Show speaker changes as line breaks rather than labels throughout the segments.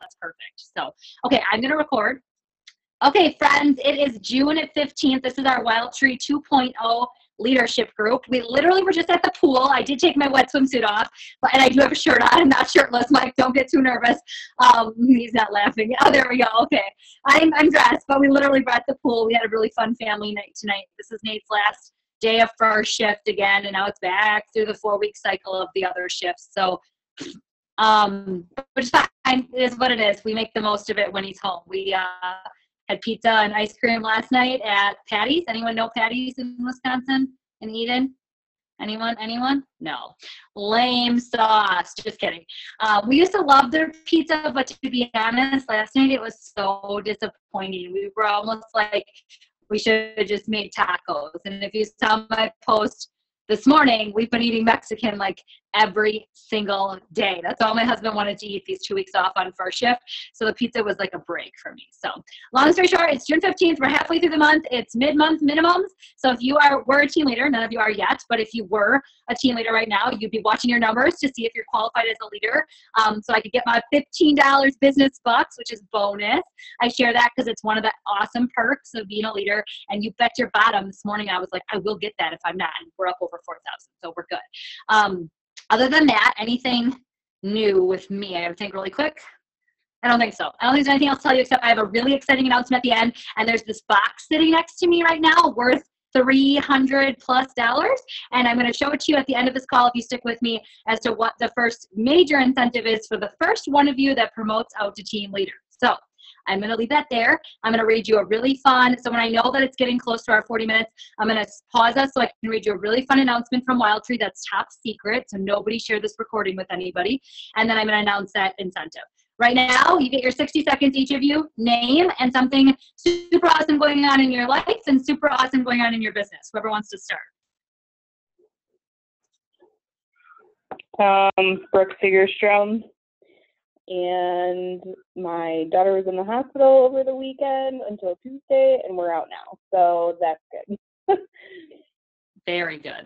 that's perfect. So, okay, I'm going to record. Okay, friends, it is June 15th. This is our Wildtree 2.0 leadership group. We literally were just at the pool. I did take my wet swimsuit off, and I do have a shirt on. I'm not shirtless, Mike. Don't get too nervous. He's not laughing. Oh, there we go. Okay. I'm dressed, but we literally were at the pool. We had a really fun family night tonight. This is Nate's last day of first shift again, and now it's back through the 4-week cycle of the other shifts. So, which is fine. It is what it is. We make the most of it when he's home. We had pizza and ice cream last night at Patty's. Anyone know Patty's in Wisconsin? In Eden? Anyone? No. Lame sauce. Just kidding. We used to love their pizza, but to be honest, last night it was so disappointing. We were almost like we should have just made tacos. And if you saw my post this morning, we've been eating Mexican like every single day. That's all my husband wanted to eat these 2 weeks off on first shift. So the pizza was like a break for me. So long story short, it's June 15th. We're halfway through the month. It's mid-month minimums. So if you were a team leader, none of you are yet, but if you were a team leader right now, you'd be watching your numbers to see if you're qualified as a leader. So I could get my $15 business bucks, which is bonus. I share that because it's one of the awesome perks of being a leader. And you bet your bottom this morning, I was like, I will get that if I'm not. And we're up over 4,000. So we're good. Other than that, anything new with me? I have to think really quick. I don't think so. I don't think there's anything else to tell you except I have a really exciting announcement at the end, and there's this box sitting next to me right now worth $300+ and I'm going to show it to you at the end of this call if you stick with me as to what the first major incentive is for the first one of you that promotes out to team leader. So I'm going to leave that there. I'm going to read you a really fun, so when I know that it's getting close to our 40 minutes, I'm going to pause us so I can read you a really fun announcement from Wildtree that's top secret, so nobody share this recording with anybody, and then I'm going to announce that incentive. Right now, you get your 60 seconds, each of you, name and something super awesome going on in your life and super awesome going on in your business. Whoever wants to start.
Brooke Segerstrom. And my daughter was in the hospital over the weekend until Tuesday, and we're out now. So that's good.
Very good.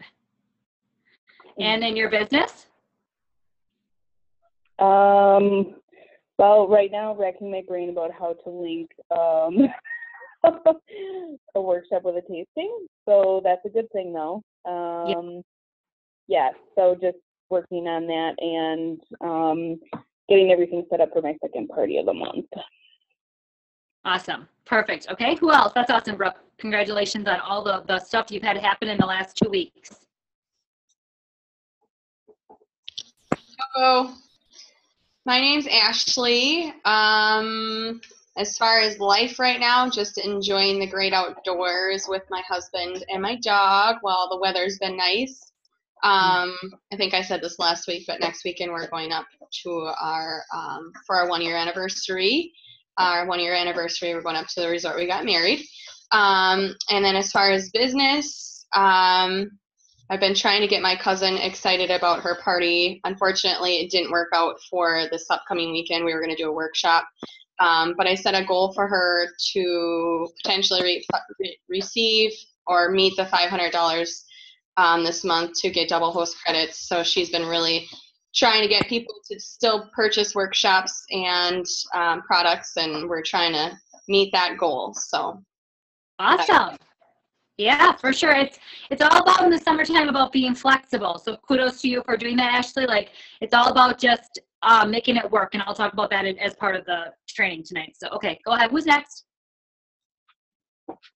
And in your business?
Well, right now, racking my brain about how to link a workshop with a tasting. So that's a good thing, though. Yeah, so just working on that and getting everything set up for my second party of the month.
Awesome. Perfect. Okay, who else? That's awesome, Brooke. Congratulations on all the stuff you've had happen in the last 2 weeks.
Hello. My name's Ashley. As far as life right now, just enjoying the great outdoors with my husband and my dog while the weather's been nice. I think I said this last week, but next weekend we're going up to our for our 1-year anniversary. Our 1-year anniversary, we're going up to the resort we got married. And then as far as business, I've been trying to get my cousin excited about her party. Unfortunately, it didn't work out for this upcoming weekend. We were going to do a workshop. But I set a goal for her to potentially receive or meet the $500 this month to get double host credits. So she's been really trying to get people to still purchase workshops and products, and we're trying to meet that goal. So
awesome. Yeah, for sure. It's all about in the summertime about being flexible. So kudos to you for doing that, Ashley. Like, it's all about just making it work, and I'll talk about that as part of the training tonight. So okay, go ahead. Who's next?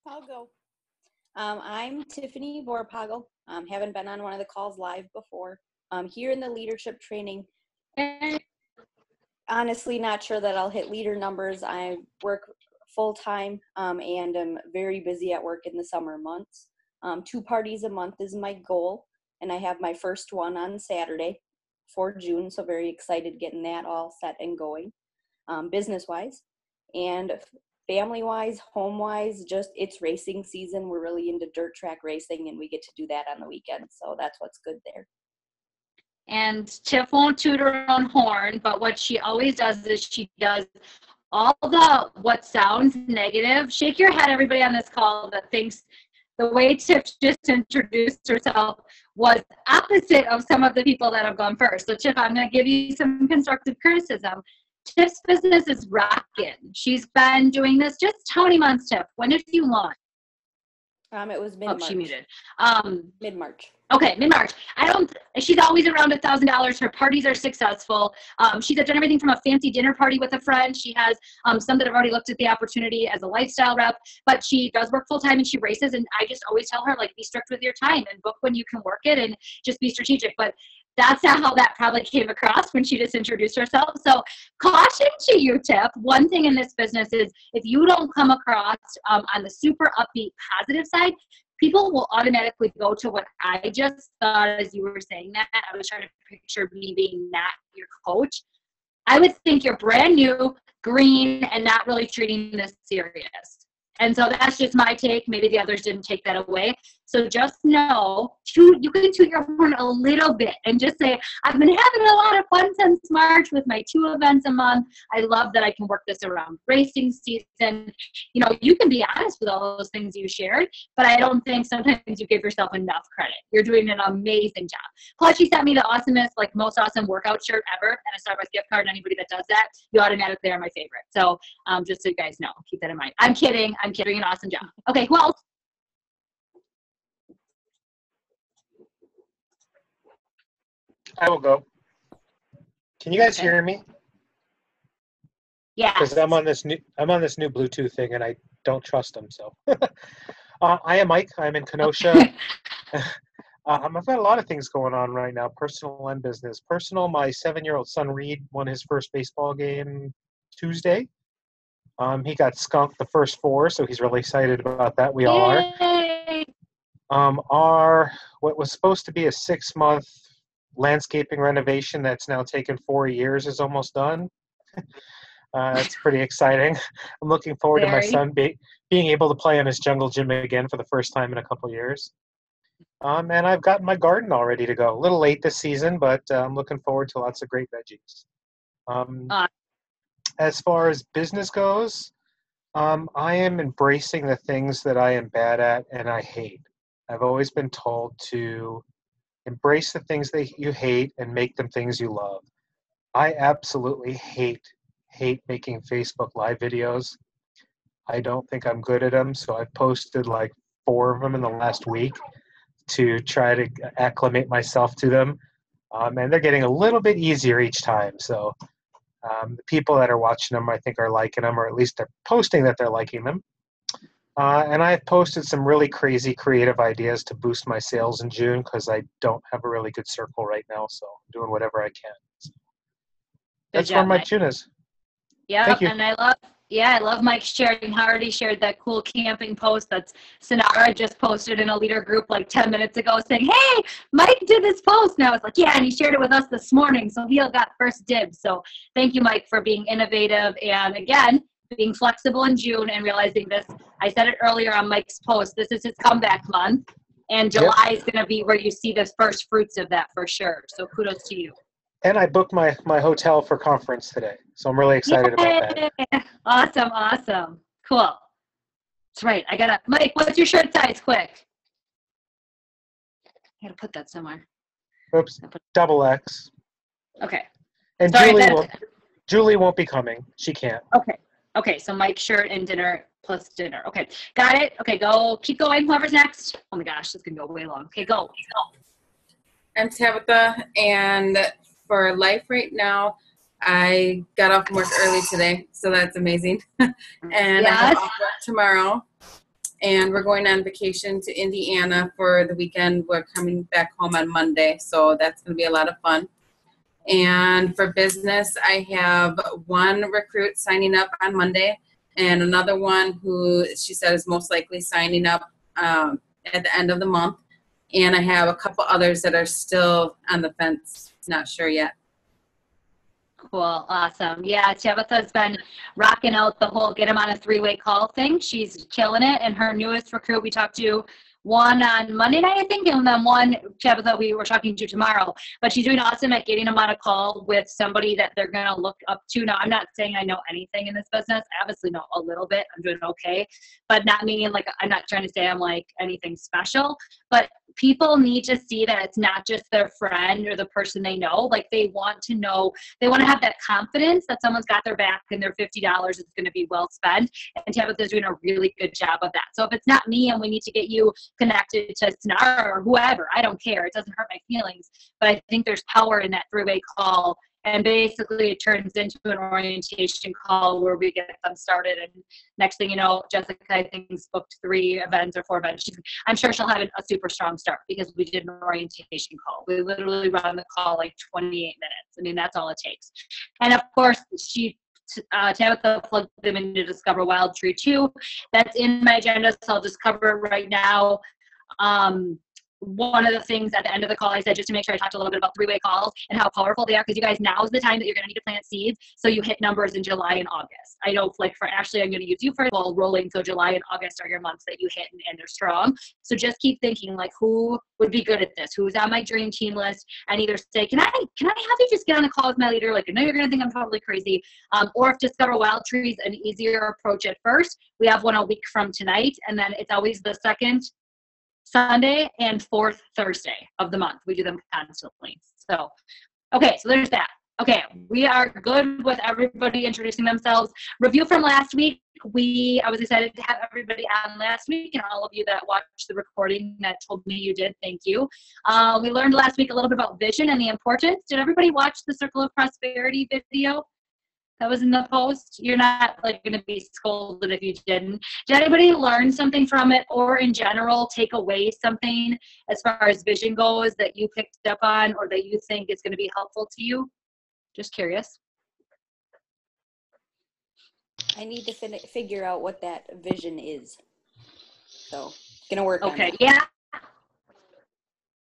I'll go. I'm Tiffany Vorpagel. Haven't been on one of the calls live before. Here in the leadership training. Honestly, not sure that I'll hit leader numbers. I work full-time and I'm very busy at work in the summer months. 2 parties a month is my goal, and I have my first one on Saturday for June, so very excited getting that all set and going, business-wise. And family-wise, home-wise, just it's racing season. We're really into dirt track racing, and we get to do that on the weekend, so that's what's good there.
And Tiff won't toot her own horn, but what she always does is she does all the what sounds negative. Shake your head, everybody on this call that thinks the way Tiff just introduced herself was opposite of some of the people that have gone first. So Tiff, I'm going to give you some constructive criticism. Tiff's business is rocking. She's been doing this just how many months, Tiff? When did you launch?
It was mid-March.
Oh, she muted.
Mid-March.
Okay, mid-March. She's always around $1,000. Her parties are successful. She's done everything from a fancy dinner party with a friend. She has some that have already looked at the opportunity as a lifestyle rep, but she does work full-time and she races. And I just always tell her, like, be strict with your time and book when you can work it and just be strategic. But that's not how that probably came across when she just introduced herself. So caution to you, Tiff. One thing in this business is if you don't come across on the super upbeat positive side, people will automatically go to what I just thought as you were saying that. I was trying to picture me being not your coach. I would think you're brand new, green, and not really treating this serious. And so that's just my take. Maybe the others didn't take that away. So just know, you can toot your horn a little bit and just say, I've been having a lot of fun since March with my 2 events a month. I love that I can work this around racing season. You know, you can be honest with all those things you shared, but I don't think sometimes you give yourself enough credit. You're doing an amazing job. Plus, she sent me the awesomest, like most awesome workout shirt ever and a Starbucks gift card. And anybody that does that, you automatically are my favorite. So just so you guys know, keep that in mind. I'm kidding. I'm doing an awesome job. Okay, who else?
I will go. Can you guys hear me?
Yeah.
Because I'm on this new Bluetooth thing and I don't trust them. So I am Mike. I'm in Kenosha. I've got a lot of things going on right now, personal and business. Personal, my 7-year-old son Reed won his first baseball game Tuesday. He got skunked the first 4, so he's really excited about that. We all are. What was supposed to be a 6-month landscaping renovation that's now taken 4 years is almost done. That's pretty exciting. I'm looking forward to my son being able to play on his jungle gym again for the first time in a couple years. And I've gotten my garden all ready to go. A little late this season, but I'm looking forward to lots of great veggies. As far as business goes, I am embracing the things that I am bad at and I hate. I've always been told to embrace the things that you hate and make them things you love. I absolutely hate making Facebook Live videos. I don't think I'm good at them, so I've posted like 4 of them in the last week to try to acclimate myself to them. And they're getting a little bit easier each time. So the people that are watching them, I think, are liking them, or at least they're posting that they're liking them. And I've posted some really crazy creative ideas to boost my sales in June because I don't have a really good circle right now. So I'm doing whatever I can. So that's where my June is.
Yeah, and I love Mike sharing. Hardy shared that cool camping post that's Sonara just posted in a leader group like 10 minutes ago saying, hey, Mike did this post. And I was like, yeah, and he shared it with us this morning. So he got first dibs. So thank you, Mike, for being innovative. And again, being flexible in June and realizing this. I said it earlier on Mike's post. This is his comeback month. And July is going to be where you see the first fruits of that for sure. So kudos to you.
And I booked my hotel for conference today. So I'm really excited about that.
Awesome. Cool. That's right. Mike, what's your shirt size, quick? I gotta put that somewhere.
Oops, XX.
Okay.
And Julie won't be coming. She can't.
Okay, so Mike's shirt and dinner plus dinner. Okay, got it. Okay, keep going. Whoever's next. Oh my gosh, this is gonna go way long. Okay, go.
I'm Tabitha, and for life right now, I got off from work early today, so that's amazing. And I have off work tomorrow, and we're going on vacation to Indiana for the weekend. We're coming back home on Monday, so that's going to be a lot of fun. And for business, I have 1 recruit signing up on Monday, and another one who she said is most likely signing up at the end of the month. And I have a couple others that are still on the fence, not sure yet.
Cool. Awesome. Yeah, Tabitha's been rocking out the whole get him on a 3-way call thing. She's killing it. And her newest recruit, we talked to one on Monday night, I think, and then one, Tabitha, we were talking to tomorrow. But she's doing awesome at getting them on a call with somebody that they're going to look up to. Now, I'm not saying I know anything in this business. I obviously know a little bit. I'm doing okay. But not meaning like, I'm not trying to say I'm like anything special. But people need to see that it's not just their friend or the person they know. Like, they want to know, they want to have that confidence that someone's got their back and their $50 is going to be well spent. And Tabitha's doing a really good job of that. So if it's not me and we need to get you connected to Sonara or whoever, I don't care. It doesn't hurt my feelings. But I think there's power in that three-way call. And basically it turns into an orientation call where we get them started. And next thing you know, Jessica, I think, has booked 3 events or 4 events. I'm sure she'll have a super strong start because we did an orientation call. We literally run the call like 28 minutes. I mean, that's all it takes. And of course, Tabitha plugged them into Discover Wildtree too. That's in my agenda, so I'll just cover it right now. One of the things at the end of the call, I said, just to make sure I talked a little bit about three-way calls and how powerful they are, because you guys, now is the time that you're going to need to plant seeds so you hit numbers in July and August. I know, like, for Ashley, I'm going to use you first. Well, rolling, so July and August are your months that you hit and they're strong. So just keep thinking, like, who would be good at this? Who's on my dream team list? And either say, can I have you just get on a call with my leader? Like, I know you're going to think I'm totally crazy. Or if Discover Wildtree is an easier approach at first, we have one a week from tonight, and then it's always the second Sunday and fourth Thursday of the month. We do them constantly. So, okay, so there's that. Okay, we are good with everybody introducing themselves. Review from last week. I was excited to have everybody on last week, and all of you that watched the recording that told me you did, thank you. We learned last week a little bit about vision and the importance. Did everybody watch the Circle of Prosperity video that was in the post? You're not like going to be scolded if you didn't. Did anybody learn something from it, or in general take away something as far as vision goes that you picked up on or that you think is going to be helpful to you? Just curious.
I need to figure out what that vision is. So, gonna work on that.
Okay, yeah.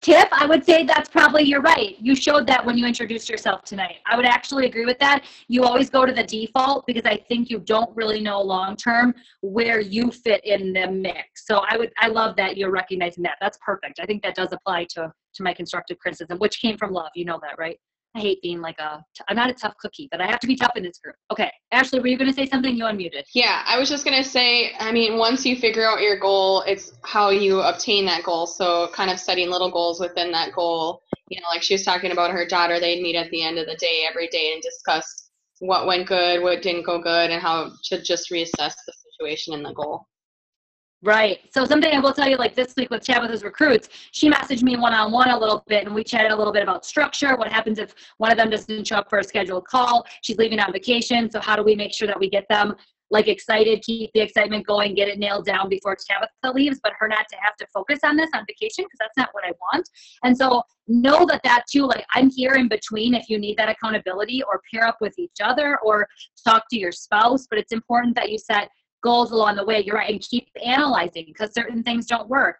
Tip, I would say that's probably, you're right. You showed that when you introduced yourself tonight. I would actually agree with that. You always go to the default because I think you don't really know long-term where you fit in the mix. So I love that you're recognizing that. That's perfect. I think that does apply to my constructive criticism, which came from love. You know that, right? I hate being like I'm not a tough cookie, but I have to be tough in this group. Okay, Ashley, were you going to say something? You unmuted.
Yeah, I was just going to say, I mean, once you figure out your goal, it's how you obtain that goal. So kind of setting little goals within that goal. You know, like she was talking about her daughter, they'd meet at the end of the day every day and discuss what went good, what didn't go good, and how to just reassess the situation and the goal.
Right. So something I will tell you, like this week with Tabitha's recruits, she messaged me one-on-one a little bit, and we chatted a little bit about structure. What happens if one of them doesn't show up for a scheduled call? She's leaving on vacation. So how do we make sure that we get them like excited, keep the excitement going, get it nailed down before Tabitha leaves, but her not to have to focus on this on vacation, because that's not what I want. And so know that too, like I'm here in between if you need that accountability, or pair up with each other, or talk to your spouse. But it's important that you set goals along the way. You're right. And keep analyzing, because certain things don't work.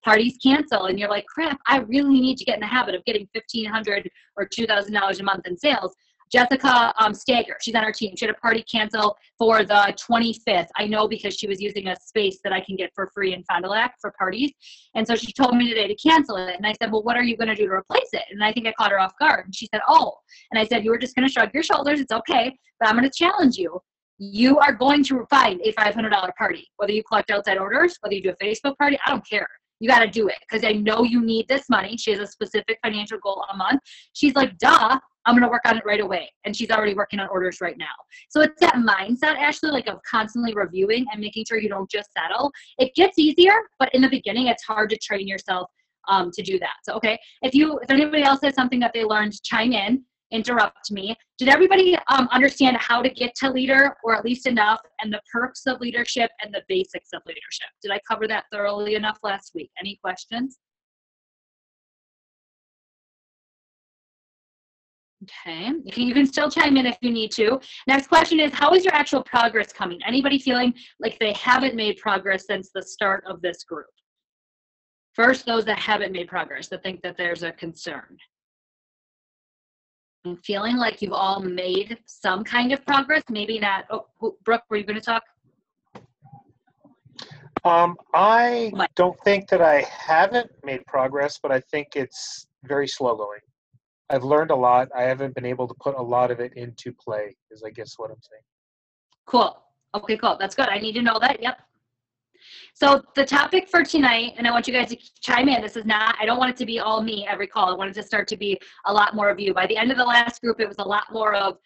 Parties cancel and you're like, crap, I really need to get in the habit of getting $1,500 or $2,000 a month in sales. Jessica Stager, she's on our team. She had a party cancel for the 25th. I know because she was using a space that I can get for free in Fond du Lac for parties. And so she told me today to cancel it. And I said, well, what are you going to do to replace it? And I think I caught her off guard. And she said, oh. And I said, you were just going to shrug your shoulders. It's okay. But I'm going to challenge you. You are going to find a $500 party, whether you collect outside orders, whether you do a Facebook party, I don't care. You got to do it, because I know you need this money. She has a specific financial goal a month. She's like, duh, I'm going to work on it right away. And she's already working on orders right now. So it's that mindset, Ashley, like of constantly reviewing and making sure you don't just settle. It gets easier, but in the beginning, it's hard to train yourself to do that. So, okay, if anybody else has something that they learned, chime in. Interrupt me. Did everybody understand how to get to leader, or at least enough, and the perks of leadership and the basics of leadership? Did I cover that thoroughly enough last week? Any questions? Okay, you can still chime in if you need to. Next question is, how is your actual progress coming? Anybody feeling like they haven't made progress since the start of this group? First, those that haven't made progress, that think that there's a concern. And feeling like you've all made some kind of progress, maybe not. Oh, Brooke, were you going to talk?
I don't think that I haven't made progress, but I think it's very slow going. I've learned a lot. I haven't been able to put a lot of it into play, is I guess what I'm saying.
Cool. Okay, cool. That's good. I need to know that. Yep. So the topic for tonight, and I want you guys to chime in. This is not, I don't want it to be all me every call. I want it to start to be a lot more of you. By the end of the last group, it was a lot more of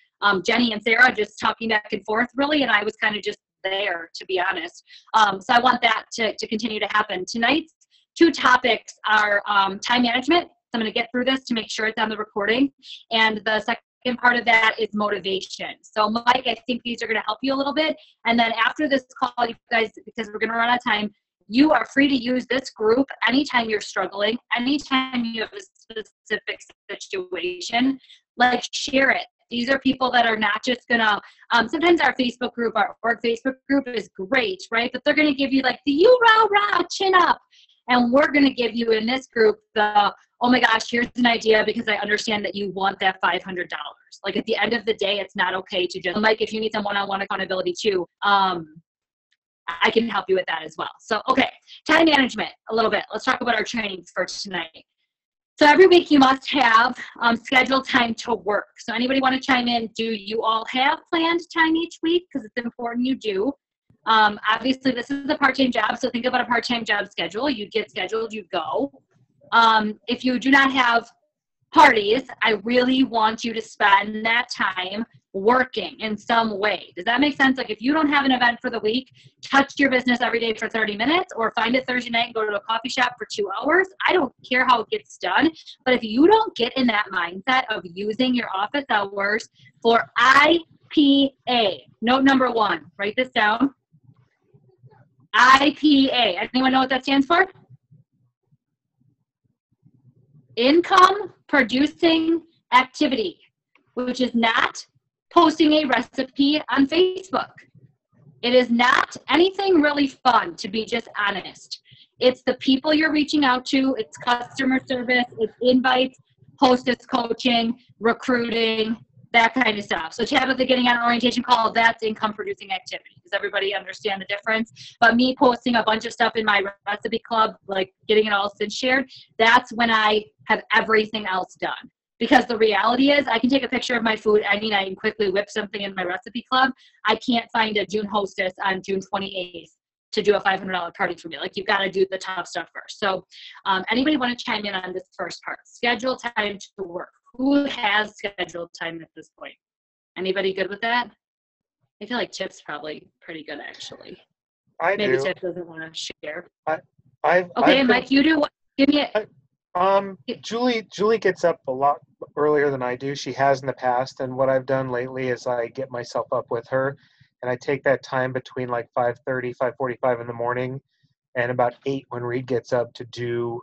Jenny and Sarah just talking back and forth really, and I was kind of just there, to be honest. So I want that to continue to happen. Tonight's two topics are time management. So I'm going to get through this to make sure it's on the recording. And the second part of that is motivation. So Mike, I think these are going to help you a little bit. And then after this call, you guys, because we're going to run out of time, you are free to use this group anytime you're struggling, anytime you have a specific situation, like share it. These are people that are not just going to, sometimes our Facebook group, our org Facebook group is great, right? But they're going to give you like the you rah rah chin up. And we're going to give you in this group the, oh my gosh, here's an idea because I understand that you want that $500. Like at the end of the day, it's not okay to just, Mike, if you need some one-on-one accountability too, I can help you with that as well. So, okay, time management a little bit. Let's talk about our trainings for tonight. So every week you must have scheduled time to work. So anybody want to chime in? Do you all have planned time each week? Because it's important you do. Obviously, this is a part-time job, so think about a part-time job schedule. You'd get scheduled, you'd go. If you do not have parties, I really want you to spend that time working in some way. Does that make sense? Like if you don't have an event for the week, touch your business every day for 30 minutes or find it Thursday night and go to a coffee shop for 2 hours. I don't care how it gets done. But if you don't get in that mindset of using your office hours for IPA, note number 1, write this down. IPA. Anyone know what that stands for? Income producing activity, which is not posting a recipe on Facebook. It is not anything really fun, to be just honest. It's the people you're reaching out to. It's customer service. It's invites, hostess coaching, recruiting, that kind of stuff. So Tabitha getting on an orientation call, that's income producing activity. Does everybody understand the difference? But me posting a bunch of stuff in my recipe club, like getting it all since shared, that's when I have everything else done. Because the reality is I can take a picture of my food any night and quickly whip something in my recipe club. I can't find a June hostess on June 28th to do a $500 party for me. Like you've got to do the top stuff first. So anybody want to chime in on this first part? Schedule time to work. Who has scheduled time at this point? Anybody good with that? I feel like Chip's probably pretty good, actually. Maybe Chip doesn't want to share. Okay, Mike, you do. Give me a.
Julie gets up a lot earlier than I do. She has in the past, and what I've done lately is I get myself up with her, and I take that time between like 5:30, 5:45 in the morning, and about 8 when Reed gets up to do.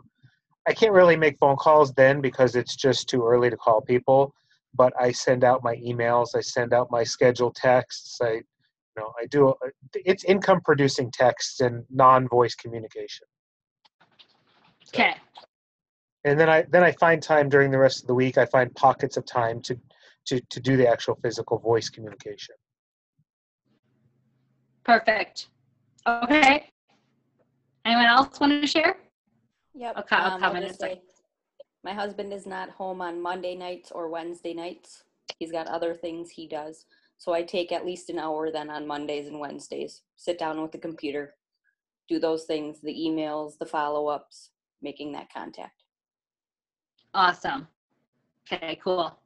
I can't really make phone calls then because it's just too early to call people, but I send out my emails, I send out my scheduled texts, I do, it's income producing texts and non-voice communication.
Okay.
And then I find time during the rest of the week, I find pockets of time to do the actual physical voice communication.
Perfect. Okay. Anyone else want to share?
Yep.
I'll just say,
my husband is not home on Monday nights or Wednesday nights. He's got other things he does. So I take at least an hour then on Mondays and Wednesdays. Sit down with the computer, do those things, the emails, the follow-ups, making that contact.
Awesome. Okay, cool.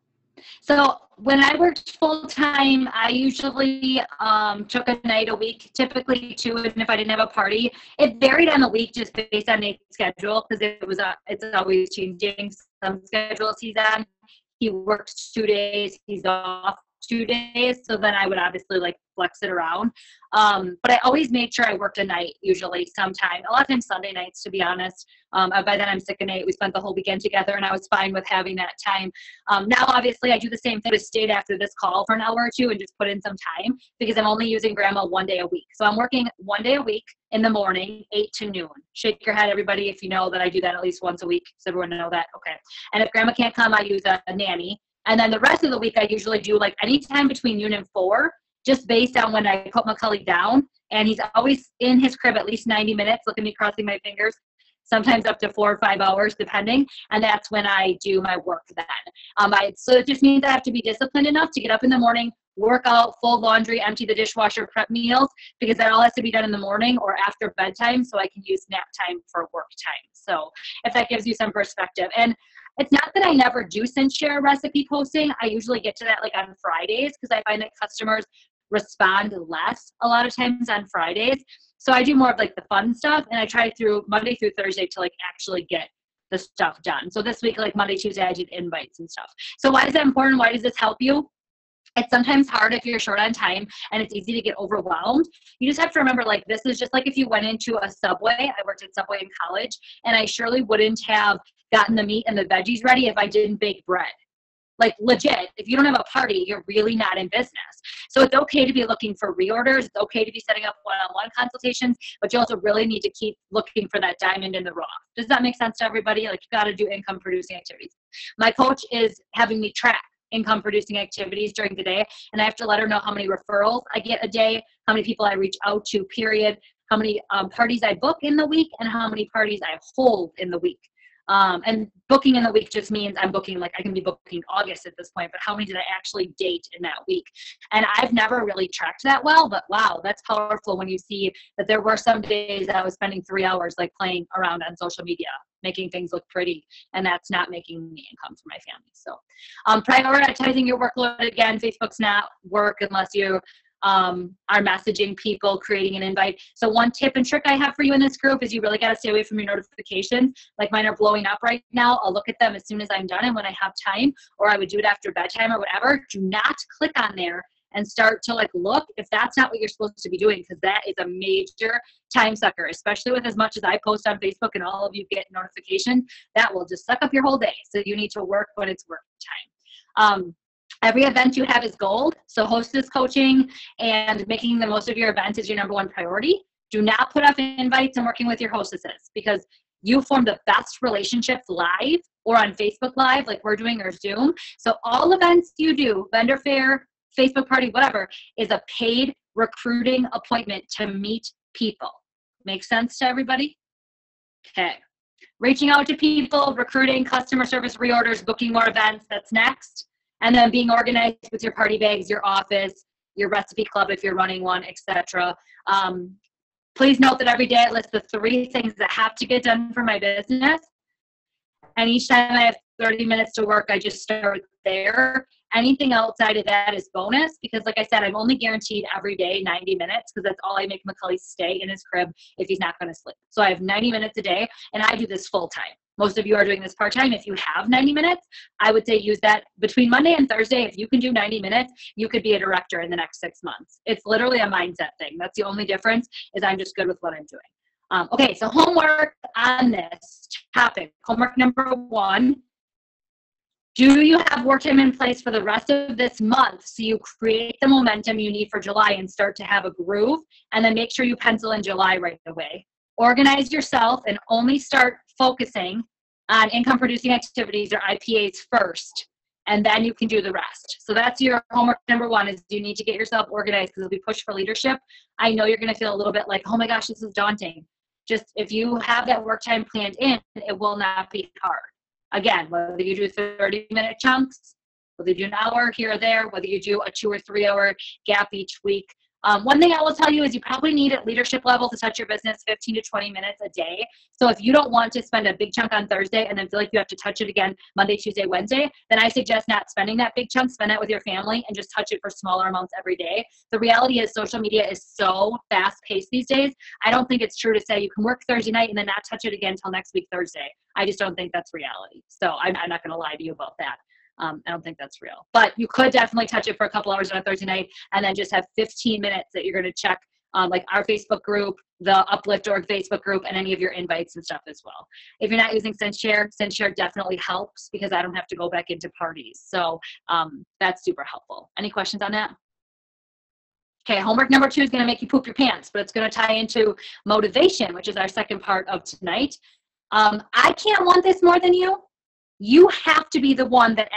So when I worked full-time, I usually took a night a week, typically 2, and if I didn't have a party. It varied on the week just based on Nate's schedule because it's always changing. Some schedules he's on, he works 2 days, he's off 2 days, so then I would obviously like flex it around. But I always made sure I worked a night, usually sometime. A lot of times Sunday nights, to be honest. By then I'm sick of Nate. We spent the whole weekend together, and I was fine with having that time. Now, obviously, I do the same thing. I stayed after this call for an hour or 2 and just put in some time because I'm only using Grandma 1 day a week. So I'm working 1 day a week in the morning, 8 to noon. Shake your head, everybody, if you know that I do that at least once a week. So everyone know that. Okay. And if Grandma can't come, I use a nanny. And then the rest of the week, I usually do like anytime between noon and 4, just based on when I put McCully down. And he's always in his crib at least 90 minutes. Look at me crossing my fingers. Sometimes up to 4 or 5 hours, depending. And that's when I do my work then. So it just means I have to be disciplined enough to get up in the morning, work out, fold laundry, empty the dishwasher, prep meals, because that all has to be done in the morning or after bedtime so I can use nap time for work time. So if that gives you some perspective. And it's not that I never do send share recipe posting. I usually get to that like on Fridays because I find that customers respond less a lot of times on Fridays. So I do more of like the fun stuff, and I try through Monday through Thursday to like actually get the stuff done. So this week, like Monday, Tuesday, I did invites and stuff. So why is that important? Why does this help you? It's sometimes hard if you're short on time and it's easy to get overwhelmed. You just have to remember, like, this is just like if you went into a Subway. I worked at Subway in college, and I surely wouldn't have gotten the meat and the veggies ready if I didn't bake bread. Like, legit, if you don't have a party, you're really not in business. So it's okay to be looking for reorders. It's okay to be setting up one-on-one consultations, but you also really need to keep looking for that diamond in the rough. Does that make sense to everybody? Like, you got to do income producing activities. My coach is having me track income producing activities during the day, and I have to let her know how many referrals I get a day, how many people I reach out to, period, how many parties I book in the week, and how many parties I hold in the week. And booking in the week just means I'm booking, like I can be booking August at this point, but how many did I actually date in that week? And I've never really tracked that well, but wow, that's powerful when you see that there were some days that I was spending 3 hours like playing around on social media, making things look pretty, and that's not making me income for my family. So prioritizing your workload, again, Facebook's not work unless you are messaging people, creating an invite. So one tip and trick I have for you in this group is you really got to stay away from your notifications. Like mine are blowing up right now. I'll look at them as soon as I'm done and when I have time, or I would do it after bedtime or whatever. Do not click on there and start to like look if that's not what you're supposed to be doing, because that is a major time sucker, especially with as much as I post on Facebook and all of you get notifications. That will just suck up your whole day. So you need to work when it's work time. Every event you have is gold. So hostess coaching and making the most of your events is your number one priority. Do not put off invites and working with your hostesses, because you form the best relationships live or on Facebook Live like we're doing, or Zoom. So all events you do, vendor fair, Facebook party, whatever, is a paid recruiting appointment to meet people. Make sense to everybody? Okay. Reaching out to people, recruiting, customer service, reorders, booking more events, that's next. And then being organized with your party bags, your office, your recipe club if you're running one, etc. Please note that every day I list the 3 things that have to get done for my business. And each time I have 30 minutes to work, I just start there. Anything outside of that is bonus, because like I said, I'm only guaranteed every day 90 minutes, because that's all I make McCully stay in his crib if he's not going to sleep. So I have 90 minutes a day, and I do this full time. Most of you are doing this part-time. If you have 90 minutes, I would say use that between Monday and Thursday. If you can do 90 minutes, you could be a director in the next 6 months. It's literally a mindset thing. That's the only difference, is I'm just good with what I'm doing. Okay, so homework on this topic. Homework number 1. Do you have work time in place for the rest of this month so you create the momentum you need for July and start to have a groove? And then make sure you pencil in July right away. Organize yourself and only start focusing on income producing activities or IPAs first, and then you can do the rest. So that's your homework number 1, is you need to get yourself organized, because as we push for leadership, I know you're going to feel a little bit like, oh my gosh, this is daunting. Just if you have that work time planned in, it will not be hard. Again, whether you do 30-minute chunks, whether you do an hour here or there, whether you do a 2 or 3 hour gap each week. One thing I will tell you is you probably need at leadership level to touch your business 15 to 20 minutes a day. So if you don't want to spend a big chunk on Thursday and then feel like you have to touch it again Monday, Tuesday, Wednesday, then I suggest not spending that big chunk. Spend that with your family and just touch it for smaller amounts every day. The reality is social media is so fast paced these days. I don't think it's true to say you can work Thursday night and then not touch it again until next week Thursday. I just don't think that's reality. So I'm not going to lie to you about that. I don't think that's real, but you could definitely touch it for a couple hours on a Thursday night and then just have 15 minutes that you're going to check like our Facebook group, the UpLift Org Facebook group, and any of your invites and stuff as well. If you're not using SendShare definitely helps, because I don't have to go back into parties. So that's super helpful. Any questions on that? Okay, homework number 2 is going to make you poop your pants, but it's going to tie into motivation, which is our second part of tonight. I can't want this more than you. You have to be the one that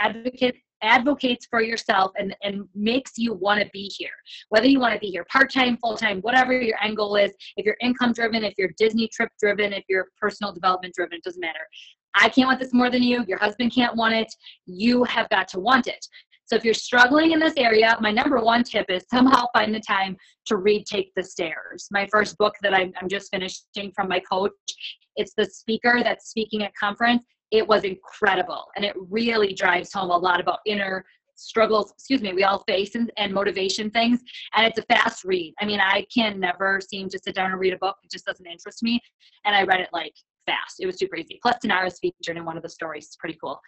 advocates for yourself and makes you want to be here. Whether you want to be here part-time, full-time, whatever your end goal is, if you're income driven, if you're Disney trip driven, if you're personal development driven, it doesn't matter. I can't want this more than you. Your husband can't want it. You have got to want it. So if you're struggling in this area, my number one tip is somehow find the time to read Take the Stairs. My first book that I'm just finishing from my coach, it's the speaker that's speaking at conference. It was incredible. And it really drives home a lot about inner struggles, we all face and motivation things. And it's a fast read. I mean, I can never seem to sit down and read a book. It just doesn't interest me. And I read it like fast. It was super easy. Plus Tanara's featured in one of the stories. It's pretty cool.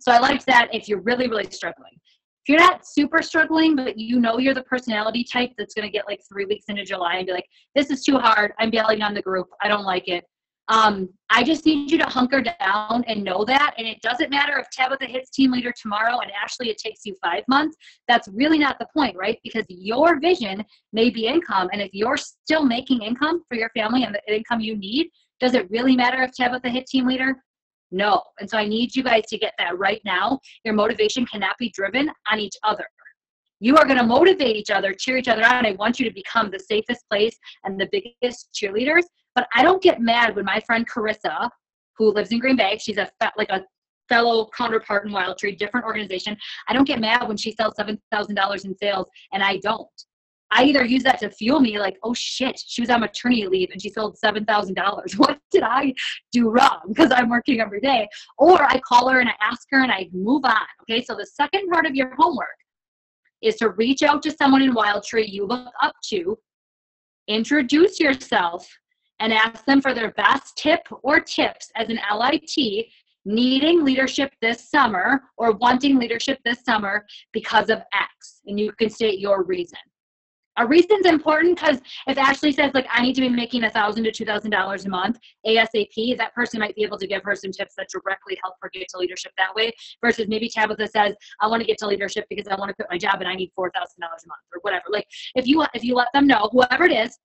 So I liked that if you're really, really struggling. If you're not super struggling, but you know you're the personality type that's going to get like 3 weeks into July and be like, this is too hard. I'm bailing on the group. I don't like it. I just need you to hunker down and know that. And it doesn't matter if Tabitha hits team leader tomorrow and Ashley, it takes you 5 months. That's really not the point, right? Because your vision may be income. And if you're still making income for your family and the income you need, does it really matter if Tabitha hit team leader? No. And so I need you guys to get that right now. Your motivation cannot be driven on each other. You are going to motivate each other, cheer each other on. I want you to become the safest place and the biggest cheerleaders. But I don't get mad when my friend Carissa, who lives in Green Bay, she's a fellow counterpart in Wildtree, different organization. I don't get mad when she sells $7,000 in sales and I don't. I either use that to fuel me, like, oh shit, she was on maternity leave and she sold $7,000. What did I do wrong? Because I'm working every day. Or I call her and I ask her and I move on. Okay, so the second part of your homework is to reach out to someone in Wildtree you look up to, introduce yourself, and ask them for their best tip or tips as an LIT needing leadership this summer or wanting leadership this summer because of X. And you can state your reason. A reason's important because if Ashley says, like, I need to be making $1,000 to $2,000 a month ASAP, that person might be able to give her some tips that directly help her get to leadership that way, versus maybe Tabitha says, I want to get to leadership because I want to quit my job and I need $4,000 a month or whatever. Like, if you let them know, whoever it is,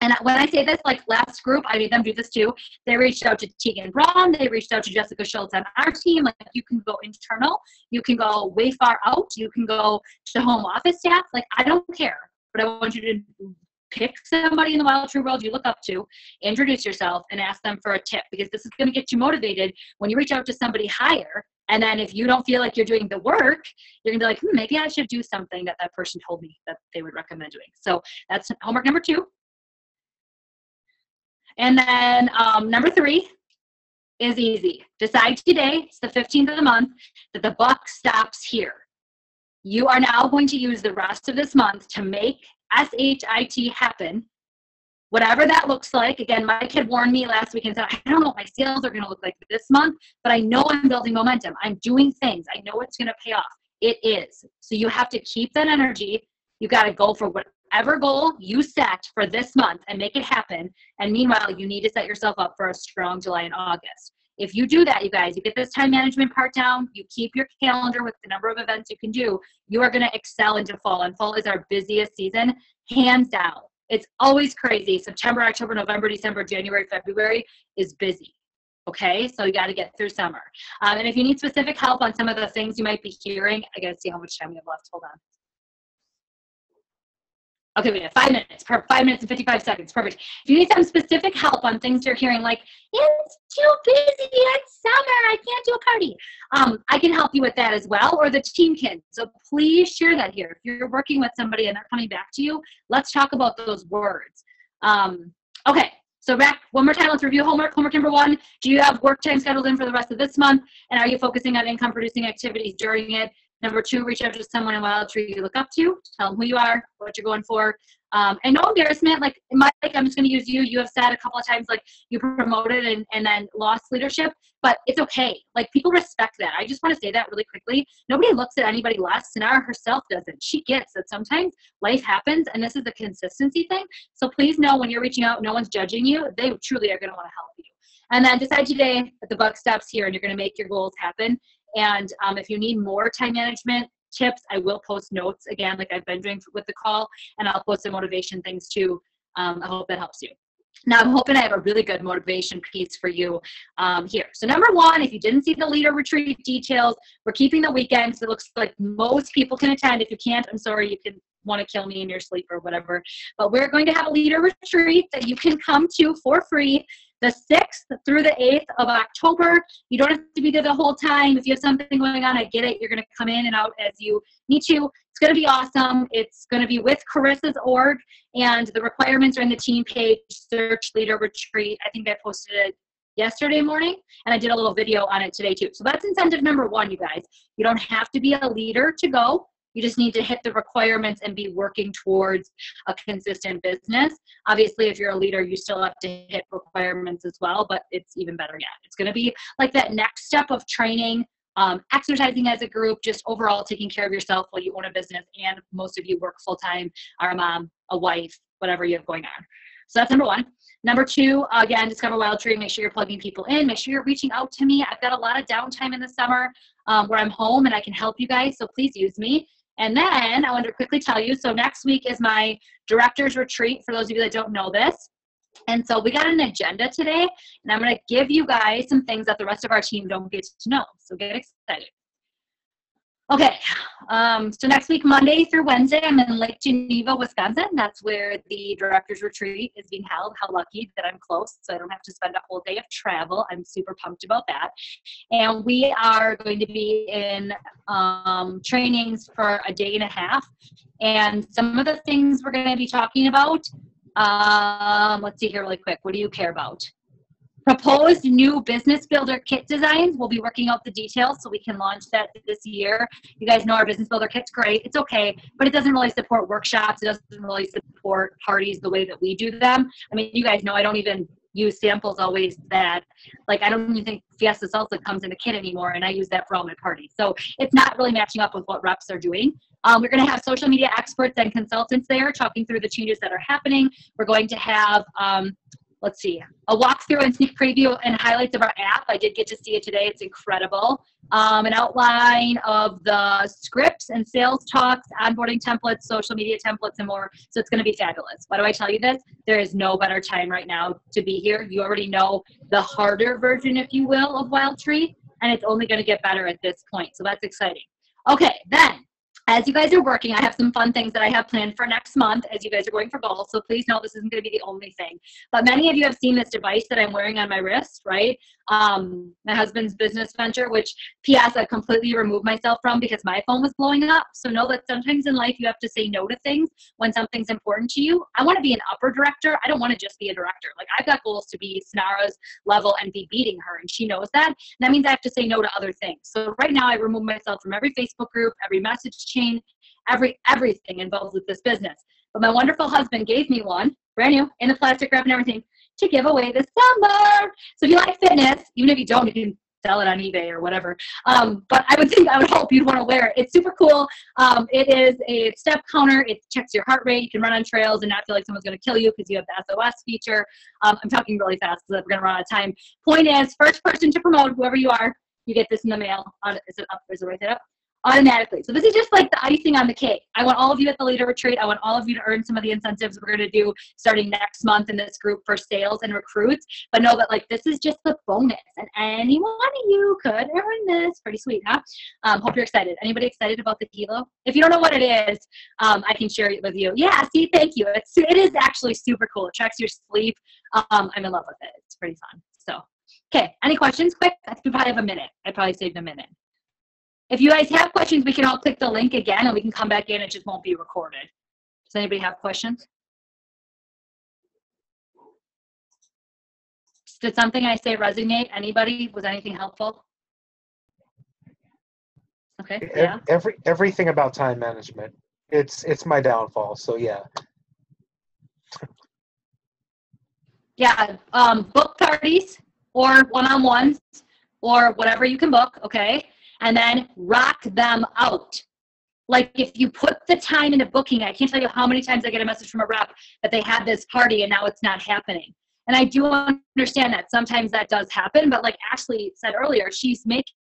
and when I say this, like last group, I made them do this too. They reached out to Tegan Braun. They reached out to Jessica Schultz on our team. Like, you can go internal. You can go way far out. You can go to home office staff. Like, I don't care. But I want you to pick somebody in the Wildtree world you look up to, introduce yourself, and ask them for a tip, because this is going to get you motivated when you reach out to somebody higher. And then if you don't feel like you're doing the work, you're going to be like, maybe I should do something that person told me that they would recommend doing. So that's homework number 2. And then number 3 is easy. Decide today, it's the 15th of the month, that the buck stops here. You are now going to use the rest of this month to make SHIT happen, whatever that looks like. Again, Mike had warned me last week and said, I don't know what my sales are going to look like this month, but I know I'm building momentum. I'm doing things. I know it's going to pay off. It is. So you have to keep that energy. You got to go for whatever goal you set for this month and make it happen. And meanwhile, you need to set yourself up for a strong July and August. If you do that, you guys, you get this time management part down, you keep your calendar with the number of events you can do, you are going to excel into fall. And fall is our busiest season, hands down. It's always crazy. September, October, November, December, January, February is busy. Okay, so you got to get through summer. And if you need specific help on some of the things you might be hearing, I got to see how much time we have left. Hold on. Okay, we have 5 minutes. 5 minutes and 55 seconds. Perfect. If you need some specific help on things you're hearing, like, it's too busy, it's summer, I can't do a party, I can help you with that as well, or the team can. So please share that here. If you're working with somebody and they're coming back to you, let's talk about those words. Okay, so back one more time, let's review homework. Homework number 1, do you have work time scheduled in for the rest of this month? And are you focusing on income producing activities during it? Number 2, reach out to someone in Wildtree you look up to. Tell them who you are, what you're going for. And no embarrassment. Like, Mike, I'm just going to use you. You have said a couple of times, like, you promoted and then lost leadership. But it's okay. Like, people respect that. I just want to say that really quickly. Nobody looks at anybody less. Tanara herself doesn't. She gets that sometimes life happens, and this is a consistency thing. So please know when you're reaching out, no one's judging you. They truly are going to want to help you. And then decide today that the buck stops here, and you're going to make your goals happen. And if you need more time management tips, I will post notes again, like I've been doing with the call, and I'll post some motivation things too. I hope that helps you. Now, I'm hoping I have a really good motivation piece for you here. So number 1, if you didn't see the leader retreat details, we're keeping the weekend, so it looks like most people can attend. If you can't, I'm sorry, you can want to kill me in your sleep or whatever. But we're going to have a leader retreat that you can come to for free. the 6th through the 8th of October. You don't have to be there the whole time. If you have something going on, I get it. You're going to come in and out as you need to. It's going to be awesome. It's going to be with Carissa's org, and the requirements are in the team page, Search Leader Retreat. I think I posted it yesterday morning, and I did a little video on it today too. So that's incentive number 1, you guys. You don't have to be a leader to go. You just need to hit the requirements and be working towards a consistent business. Obviously, if you're a leader, you still have to hit requirements as well, but it's even better yet. It's going to be like that next step of training, exercising as a group, just overall taking care of yourself while you own a business, and most of you work full-time, are a mom, a wife, whatever you have going on. So that's number 1. Number 2, again, discover Wildtree. Make sure you're plugging people in. Make sure you're reaching out to me. I've got a lot of downtime in the summer where I'm home and I can help you guys, so please use me. And then I wanted to quickly tell you, so next week is my director's retreat, for those of you that don't know this. And so we got an agenda today, and I'm going to give you guys some things that the rest of our team don't get to know. So get excited. Okay, so next week, Monday through Wednesday, I'm in Lake Geneva, Wisconsin. That's where the director's retreat is being held. How lucky that I'm close, so I don't have to spend a whole day of travel. I'm super pumped about that. And we are going to be in trainings for a day and a half. And some of the things we're going to be talking about, let's see here really quick. What do you care about? Proposed new business builder kit designs. We'll be working out the details so we can launch that this year. You guys know our business builder kit's great. It's okay, but it doesn't really support workshops. It doesn't really support parties the way that we do them. I mean, you guys know I don't even use samples always that, like, I don't even think Fiesta Salsa comes in a kit anymore, and I use that for all my parties. So it's not really matching up with what reps are doing. We're going to have social media experts and consultants there talking through the changes that are happening. We're going to have let's see, a walkthrough and sneak preview and highlights of our app. I did get to see it today. It's incredible. An outline of the scripts and sales talks, onboarding templates, social media templates, and more. So it's going to be fabulous. Why do I tell you this? There is no better time right now to be here. You already know the harder version, if you will, of Wildtree, and it's only going to get better at this point. So that's exciting. Okay, then, as you guys are working, I have some fun things that I have planned for next month as you guys are going for goals. So please know this isn't going to be the only thing. But many of you have seen this device that I'm wearing on my wrist, right? My husband's business venture, which PS I completely removed myself from because my phone was blowing up. So know that sometimes in life you have to say no to things when something's important to you. I want to be an upper director. I don't want to just be a director. Like, I've got goals to be Snara's level and be beating her, and she knows that. And that means I have to say no to other things. So right now I remove myself from every Facebook group, every message chain, everything involved with this business. But my wonderful husband gave me one, brand new, in the plastic wrap and everything, to give away this summer. So if you like fitness, even if you don't, you can sell it on eBay or whatever. But I would hope you'd want to wear it. It's super cool. It is a step counter. It checks your heart rate. You can run on trails and not feel like someone's going to kill you because you have the SOS feature. I'm talking really fast because we're going to run out of time. Point is, first person to promote, whoever you are, you get this in the mail. Is it up? Is it right there up? Automatically. So this is just like the icing on the cake. I want all of you at the leader retreat. I want all of you to earn some of the incentives we're going to do starting next month in this group for sales and recruits. But know that, like, this is just the bonus, and any one of you could earn this. Pretty sweet, huh? Hope you're excited. Anybody excited about the kilo? If you don't know what it is, I can share it with you. Yeah, see, thank you. It is actually super cool. It tracks your sleep. I'm in love with it. It's pretty fun. So, okay, any questions? Quick. I think we probably have a minute. I probably saved a minute. If you guys have questions, we can all click the link again and we can come back in. It just won't be recorded. Does anybody have questions? Did something I say resonate? Anybody? Was anything helpful? Okay. Yeah.
Everything about time management. It's my downfall. So yeah.
Yeah. Book parties or one-on-ones or whatever you can book. Okay. And then rock them out. Like, if you put the time into booking, I can't tell you how many times I get a message from a rep that they had this party and now it's not happening. And I do understand that sometimes that does happen, but like Ashley said earlier, she's making